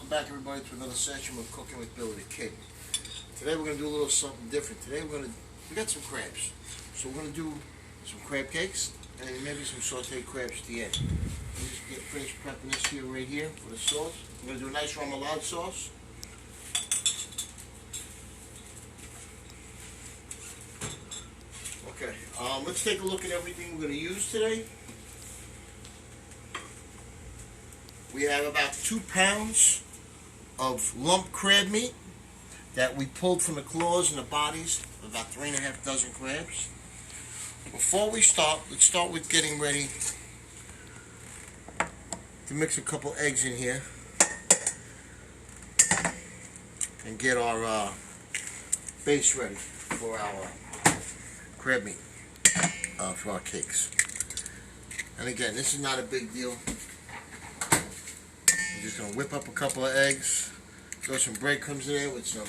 welcome back everybody to another session of Cooking with Billy the Kid. Today we're going to do a little something different. Today we got some crabs. So we're going to do some crab cakes and maybe some sauteed crabs at the end. We just get finished prepping this here right here for the sauce. We're going to do a nice remoulade sauce. Okay, let's take a look at everything we're going to use today. We have about 2 pounds of lump crab meat that we pulled from the claws and the bodies of about 3.5 dozen crabs. Before we start, let's start with getting ready to mix a couple eggs in here and get our base ready for our crab meat for our cakes. And again, this is not a big deal. I'm just going to whip up a couple of eggs, throw some breadcrumbs in there with some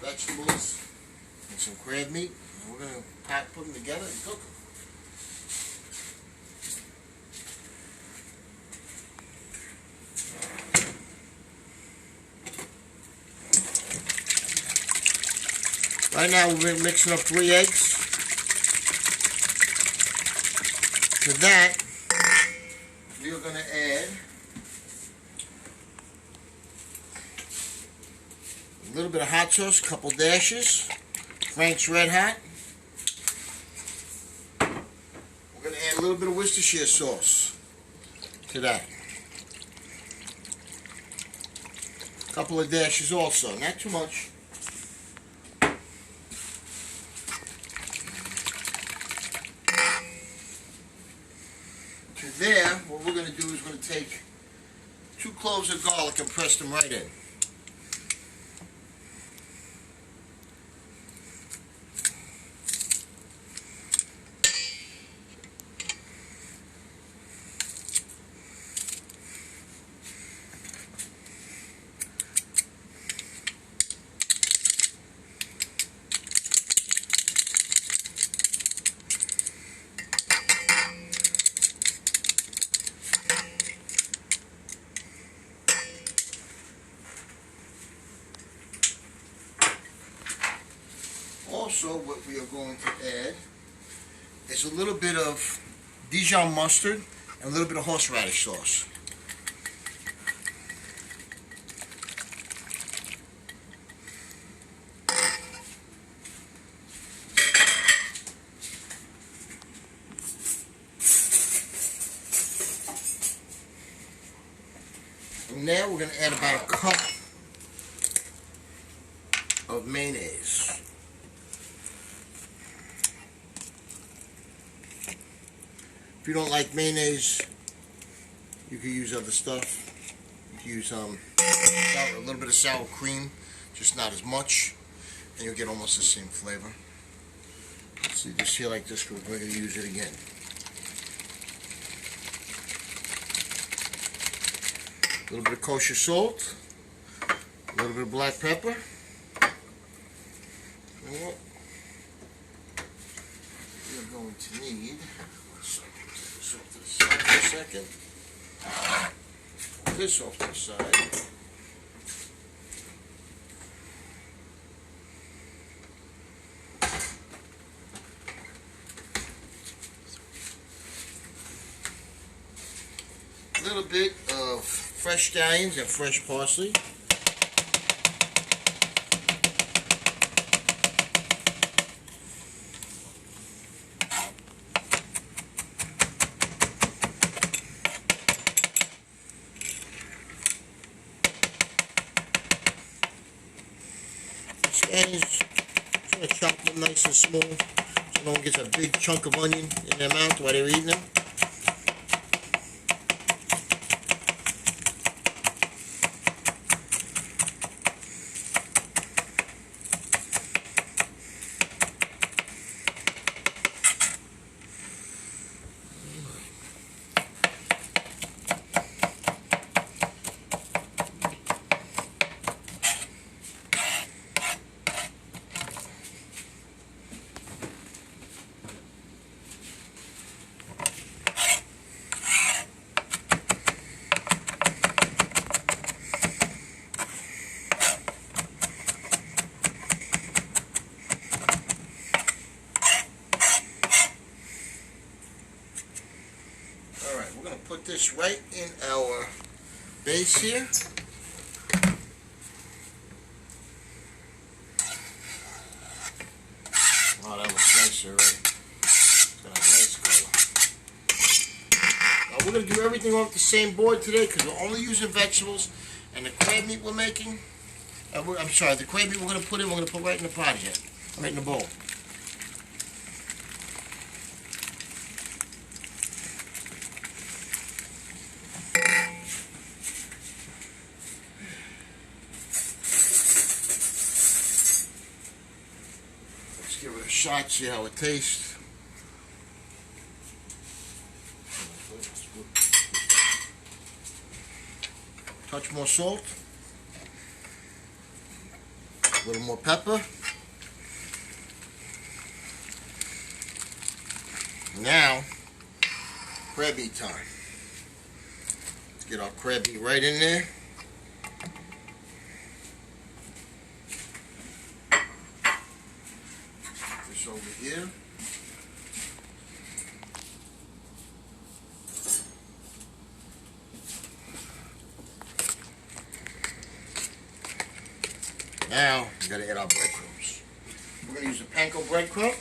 vegetables and some crab meat, and we're going to put them together and cook them. Right now we're mixing up 3 eggs. To that, we are going to add a little bit of hot sauce, a couple dashes, Frank's Red Hot. We're going to add a little bit of Worcestershire sauce to that. A couple of dashes also, not too much. To there, what we're going to do is we're going to take 2 cloves of garlic and press them right in. Also, what we are going to add is a little bit of Dijon mustard and a little bit of horseradish sauce. And now we're going to add about a cup of mayonnaise. If you don't like mayonnaise, you can use other stuff. You can use a little bit of sour cream, just not as much, and you'll get almost the same flavor. So you just here like this, we're going to use it again. A little bit of kosher salt, a little bit of black pepper. And what we're going to need, second. Put this off to the side. A little bit of fresh scallions and fresh parsley. And just going to chop them nice and small so no one gets a big chunk of onion in their mouth while they're eating them. this right in our base here. Oh, that looks nice already. It's got a nice color. Now we're going to do everything off the same board today because we're only using vegetables. And the crab meat we're making, I'm sorry, the crab meat we're going to put right in the pot here. Right in the bowl. Let's give it a shot, see how it tastes. Touch more salt. A little more pepper. Now, crab meat time. Let's get our crab meat right in there. This over here. Now, we gotta add our breadcrumbs. We're gonna use a panko breadcrumb.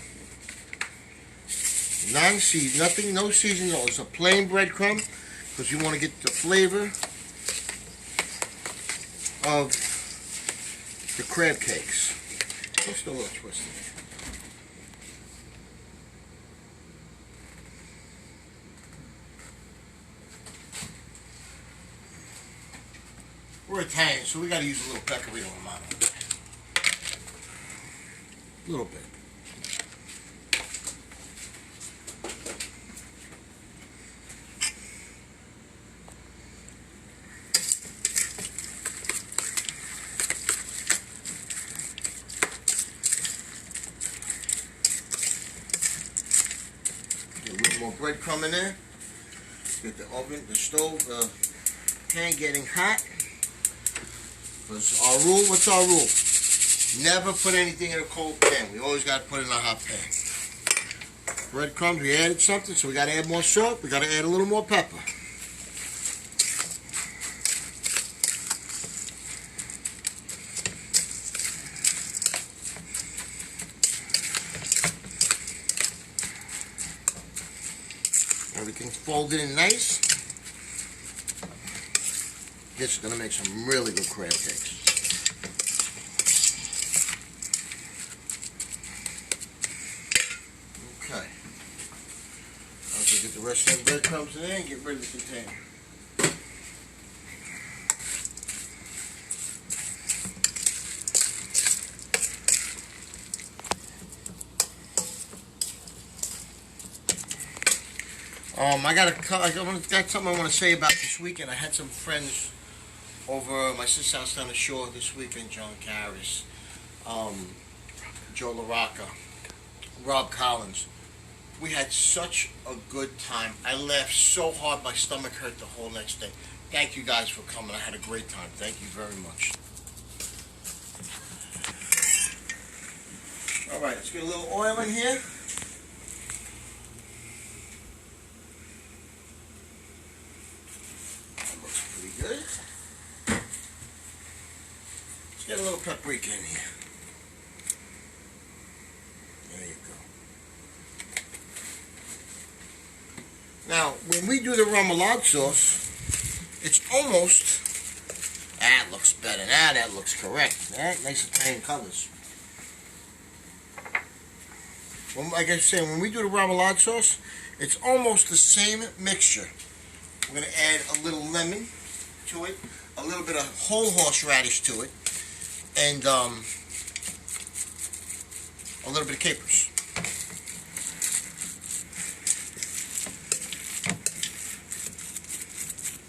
Non-seasoned, nothing, no seasoning at all. It's a plain breadcrumb because you want to get the flavor of the crab cakes. Just a little twist. We're Italian, so we got to use a little pecorino romano. A little bit. Get a little more breadcrumb in there. Get the oven, the stove, pan getting hot. Because our rule, what's our rule? Never put anything in a cold pan. We always got to put it in a hot pan. Breadcrumbs, we added something, so we got to add more salt. We got to add a little more pepper. Everything's folded in nice. This is going to make some really good crab cakes. Okay. I'll just get the rest of the breadcrumbs in there and get rid of the container. I got something I want to say about this weekend. I had some friends over my sister's house down the shore this weekend. John Karras, Joe LaRocca, Rob Collins. We had such a good time. I laughed so hard my stomach hurt the whole next day. Thank you guys for coming. I had a great time. Thank you very much. Alright, let's get a little oil in here. That looks pretty good. Let's get a little paprika in here. There you go. Now, when we do the remoulade sauce, it's almost, that looks better. Now that looks correct. That nice Italian colors. Well, like I was saying, when we do the remoulade sauce, it's almost the same mixture. We're going to add a little lemon to it, a little bit of whole horseradish to it, and a little bit of capers.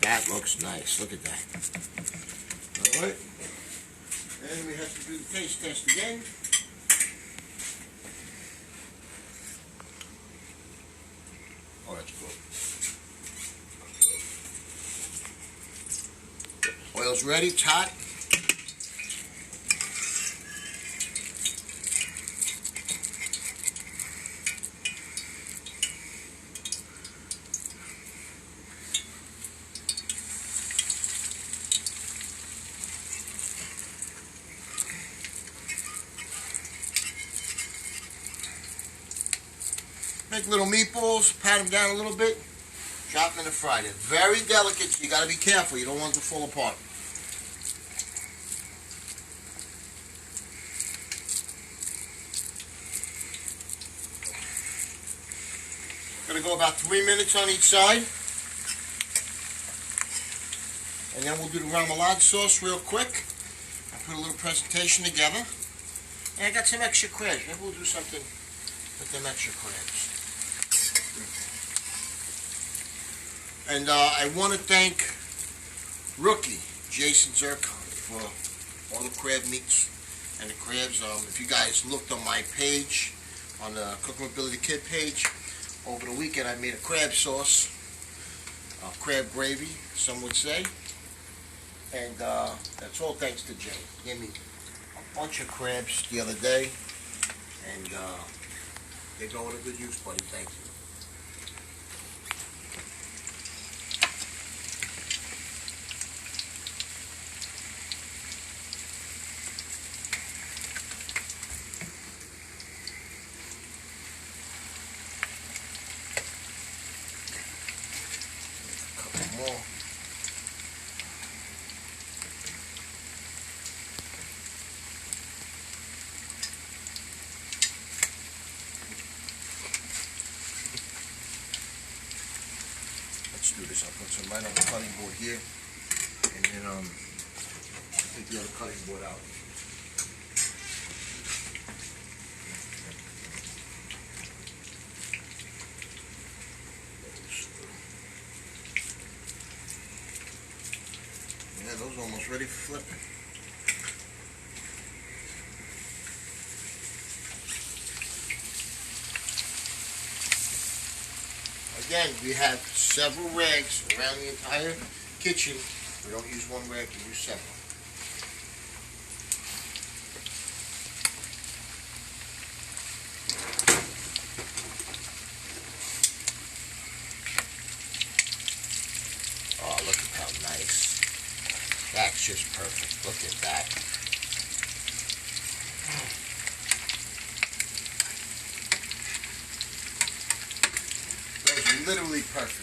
That looks nice. Look at that. All right. And we have to do the taste test again. Oh, that's good. Oil's ready. It's hot. Make little meatballs, pat them down a little bit, drop them in the fryer. They're very delicate, so you got to be careful. You don't want them to fall apart. Gonna go about 3 minutes on each side. And then we'll do the remoulade sauce real quick. I put a little presentation together. And I got some extra crabs. Maybe we'll do something with them extra crabs. And I want to thank Rookie, Jason Zircon, for all the crab meats and the crabs. If you guys looked on my page, on the Cooking with Billy the Kid page, over the weekend I made a crab sauce, crab gravy, some would say. And that's all thanks to Jay. He gave me a bunch of crabs the other day, and they're going to good use, buddy. Thank you. A couple more. Let's do this. I'll put some right on the cutting board here, and then take the other cutting board out. Yeah, those are almost ready for flipping. Again, we have several rags around the entire kitchen. We don't use one rag, we use several. Oh, look at how nice. That's just perfect. Look at that. Literally perfect.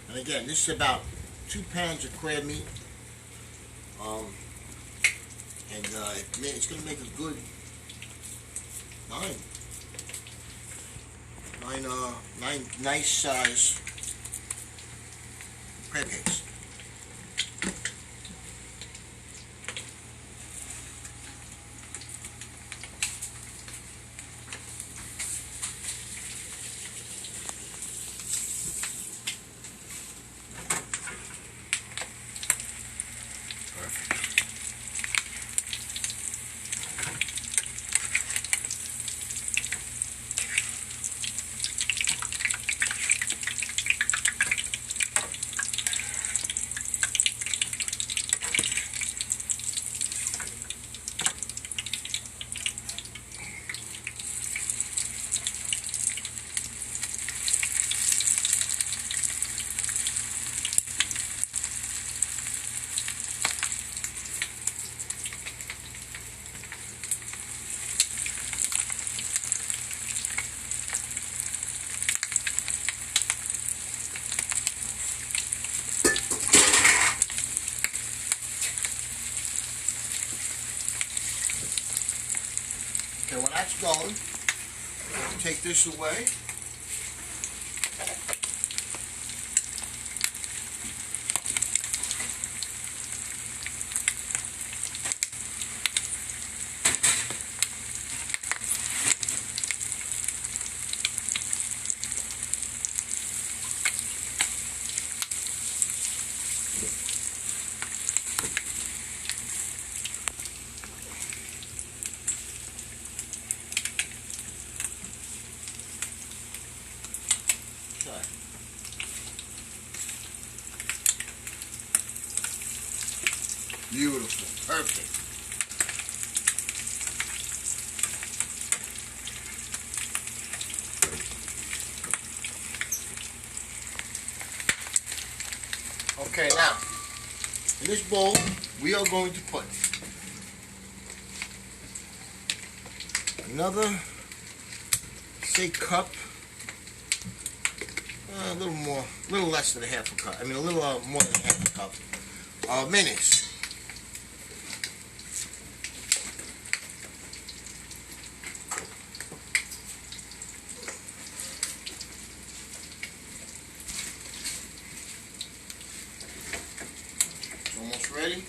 And again, this is about 2 pounds of crab meat. It's going to make a good nine nice size crab cakes. Okay, when that's going, I'm going to take this away. Okay. Beautiful. Perfect. Okay, now, in this bowl, we are going to put another, say, cup, a little more, a little less than a half a cup. I mean, a little more than half a cup of mayonnaise. Almost ready.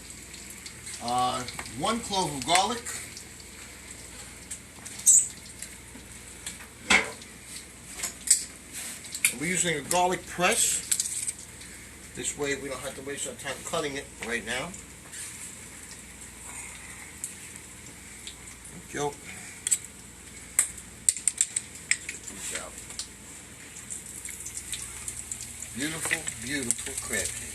1 clove of garlic. We're using a garlic press. This way we don't have to waste our time cutting it right now. Thank you. Get these out. Beautiful, beautiful crab cakes.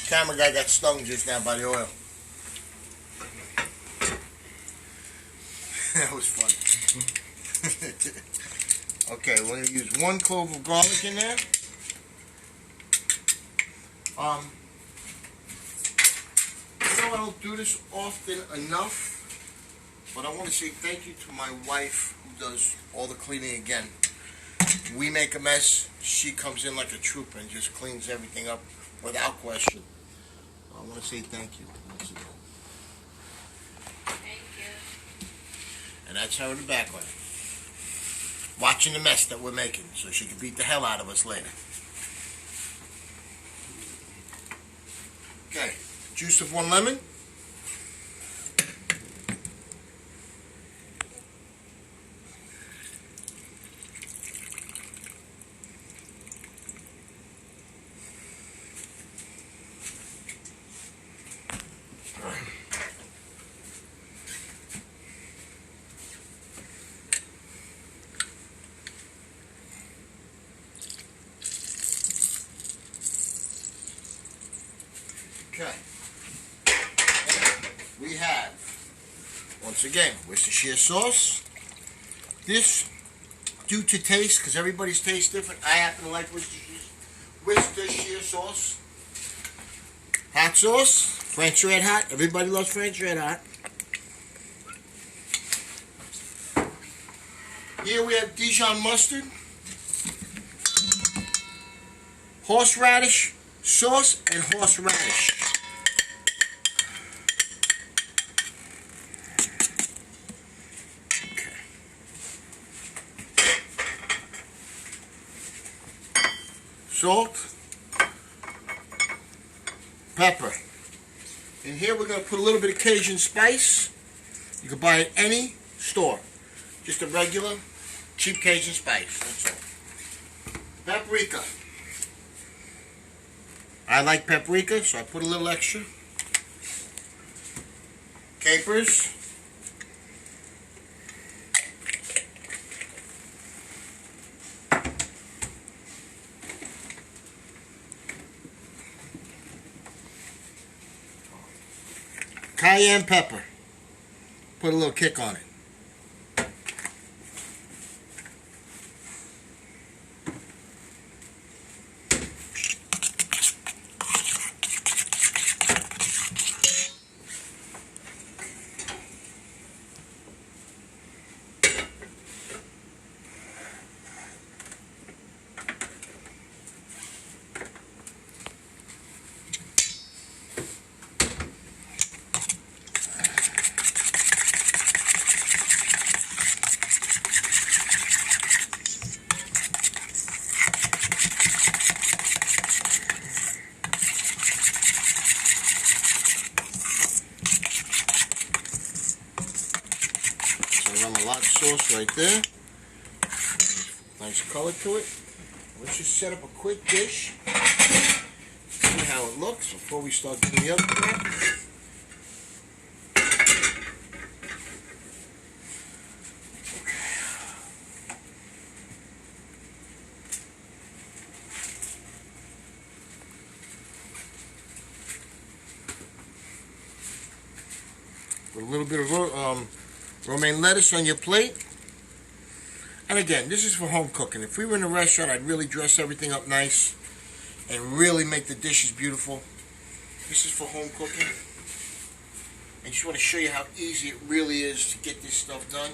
Camera guy got stung just now by the oil. That was fun. Okay, we're going to use 1 clove of garlic in there. I know I don't do this often enough, but I want to say thank you to my wife who does all the cleaning again. We make a mess, she comes in like a trooper and just cleans everything up without question. I want to say thank you once again. Thank you. And that's her in the background, watching the mess that we're making so she can beat the hell out of us later. Okay, juice of 1 lemon. Okay. We have, once again, Worcestershire sauce. This, due to taste, because everybody's taste different, I happen to like Worcestershire sauce. Hot sauce, French Red Hot. Everybody loves French Red Hot. Here we have Dijon mustard, horseradish sauce, and horseradish. Okay. Salt, pepper. And here we're going to put a little bit of Cajun spice. You can buy it at any store. Just a regular, cheap Cajun spice. That's all. Paprika. I like paprika, so I put a little extra. Capers. Cayenne pepper. Put a little kick on it. Remoulade sauce right there. Nice color to it. Let's just set up a quick dish. See how it looks before we start doing the other crap. Okay. a little bit of romaine lettuce on your plate. And again, this is for home cooking. If we were in a restaurant, I'd really dress everything up nice and really make the dishes beautiful. This is for home cooking. I just want to show you how easy it really is to get this stuff done.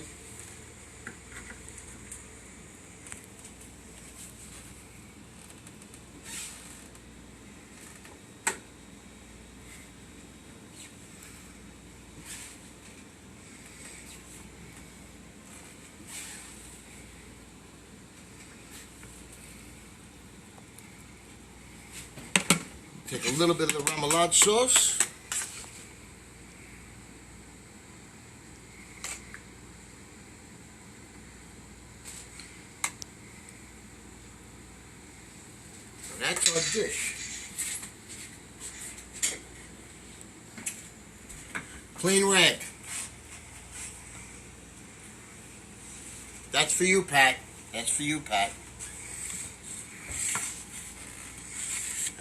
Take a little bit of the remoulade sauce. And that's our dish. Clean rag. That's for you, Pat. That's for you, Pat.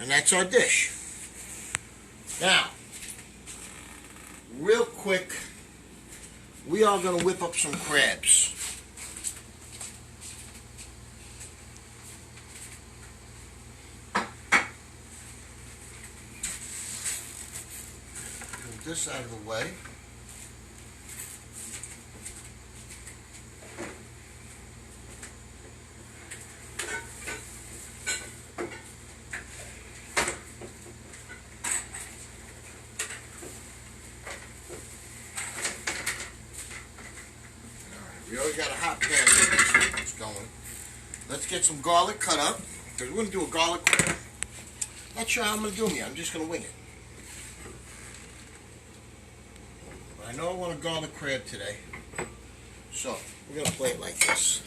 And that's our dish. Now, real quick, we are going to whip up some crabs. Move this out of the way. We already got a hot pan that's going. Let's get some garlic cut up, because we're going to do a garlic crab. Not sure how I'm going to do them yet. I'm just going to wing it. But I know I want a garlic crab today. So, we're going to play it like this.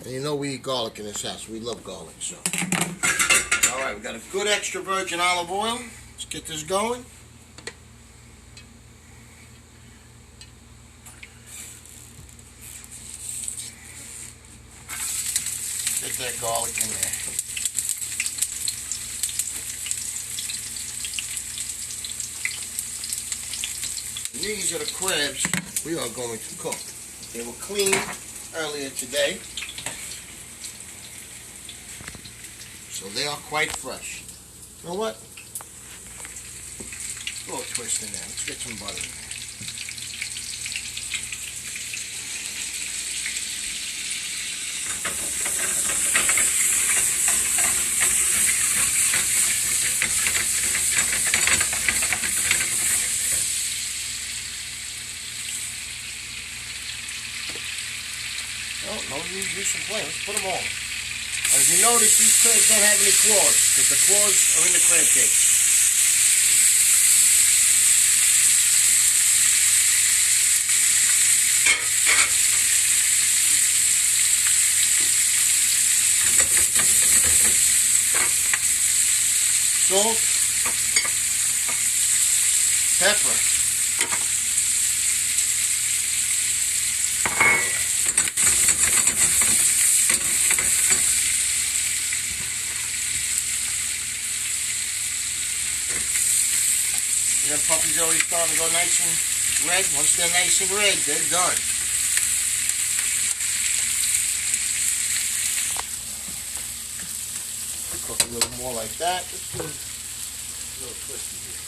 And you know we eat garlic in this house. We love garlic, so. Alright, we got a good extra virgin olive oil. Let's get this going. Get that garlic in there. And these are the crabs we are going to cook. They were cleaned earlier today, so they are quite fresh. You know what? A little twist in there. Let's get some butter in there. No need to do some plain. Let's put them on. And if you notice, these crabs don't have any claws, because the claws are in the crab cake. Salt, pepper. Them puppies always start to go nice and red. Once they're nice and red, they're done. Cook a little more like that. Let's do a little twisty here.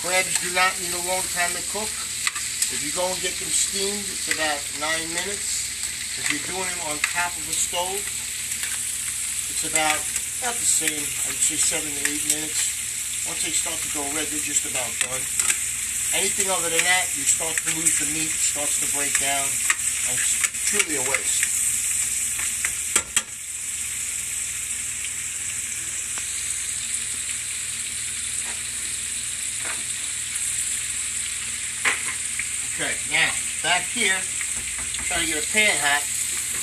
Crabs do not need a long time to cook. If you go and get them steamed, it's about 9 minutes. If you're doing them on top of a stove, it's about the same. I'd say 7 to 8 minutes. Once they start to go red, they're just about done. Anything other than that, you start to lose the meat, it starts to break down, and it's truly a waste. Okay, now, back here, trying to get a pan hot,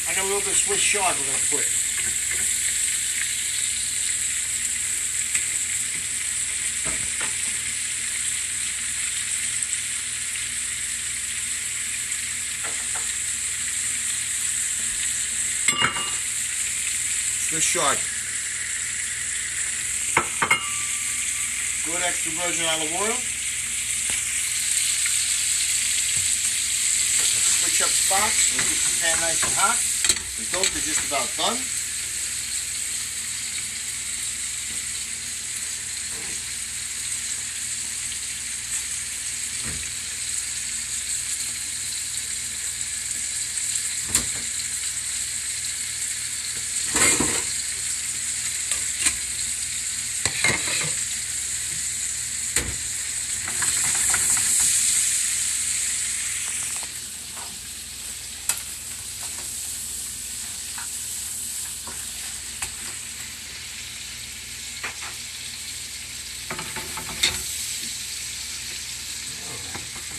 I got a little bit of Swiss chard we're going to put. Swiss chard. Good extra virgin olive oil. Switch up spots and get the pan nice and hot. The dough is just about done.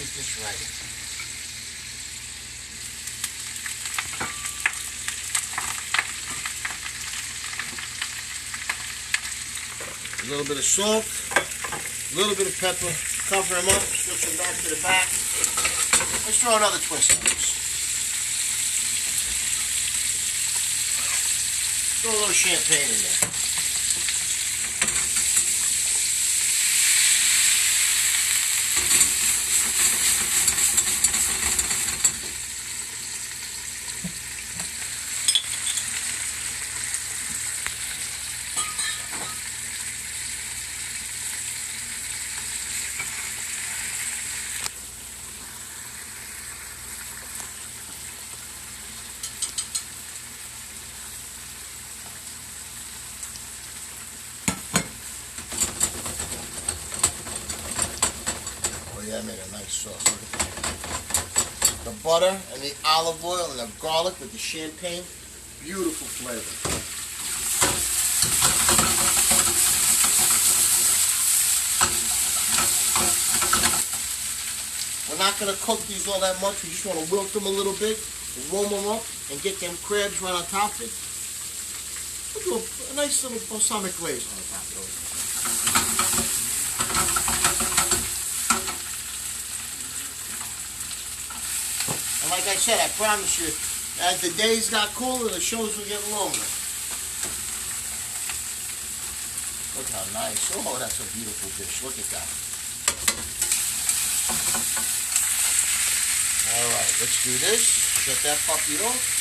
Get this right. A little bit of salt, a little bit of pepper, cover them up, switch them back to the back. Let's throw another twist on this. Throw a little champagne in there. That made a nice sauce. The butter and the olive oil and the garlic with the champagne, beautiful flavor. We're not going to cook these all that much. We just want to wilt them a little bit, warm them up, and get them crabs right on top of it. We'll do a nice little balsamic glaze on top of those. Like I said, I promise you, as the days got cooler, the shows will get longer. Look how nice. Oh, that's a beautiful dish. Look at that. All right, let's do this. Shut that puppy off.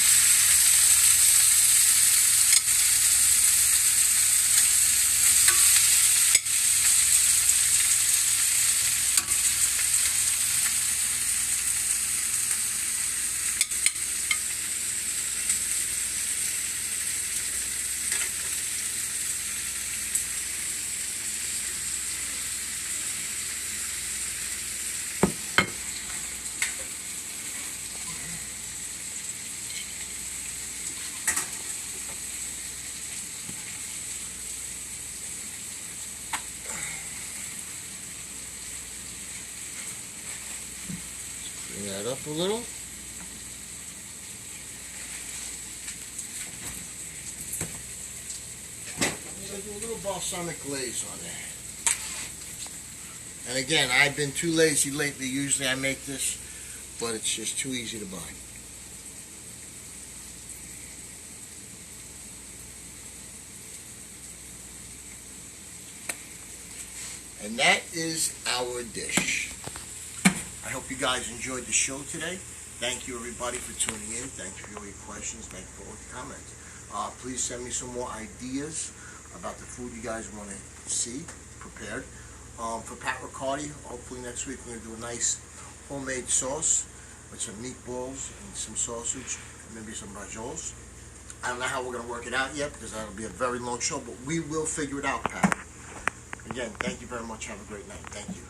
Bring that up a little. I'm going to do a little balsamic glaze on there. And again, I've been too lazy lately. Usually I make this, but it's just too easy to buy. And that is our dish. I hope you guys enjoyed the show today. Thank you everybody for tuning in. Thank you for all your questions. Thank you for all the comments. Please send me some more ideas about the food you guys want to see prepared. For Pat Riccardi, hopefully next week we're going to do a nice homemade sauce with some meatballs and some sausage, and maybe some rajoles. I don't know how we're going to work it out yet because that'll be a very long show, but we will figure it out, Pat. Again, thank you very much. Have a great night. Thank you.